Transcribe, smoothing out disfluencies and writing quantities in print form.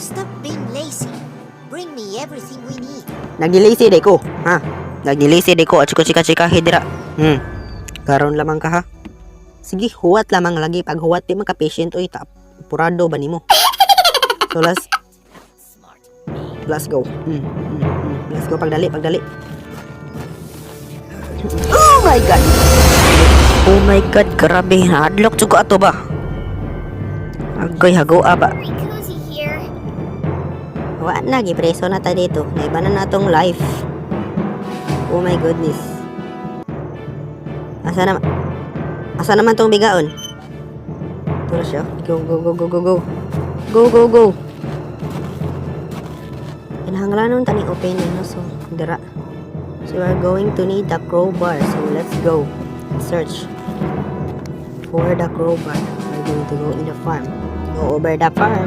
Stop being lazy. Bring me everything we need. Nagilisi day ko, ha? Nagilisi day ko at chika hidra. Karon lamang ka ha. Sige, huwat lamang lagi. Pag huwat di man ka patient oy, purado ba nimo? So let's go. Let's go pagdali. Oh my god. Oh my god, grabe. Hadlock jud ko ato ba? Agoy hagoa ba? Very cozy here. Wa na gipreso na ta dito. Naiba na natong life. Oh my goodness. Asa naman tong bigaon? Tulo siya. Go. Go. Kinahanglanon tani open no so dira. So we are going to need the crowbar. So let's go. Search for the crowbar. We're going to go in the farm. Go over the farm.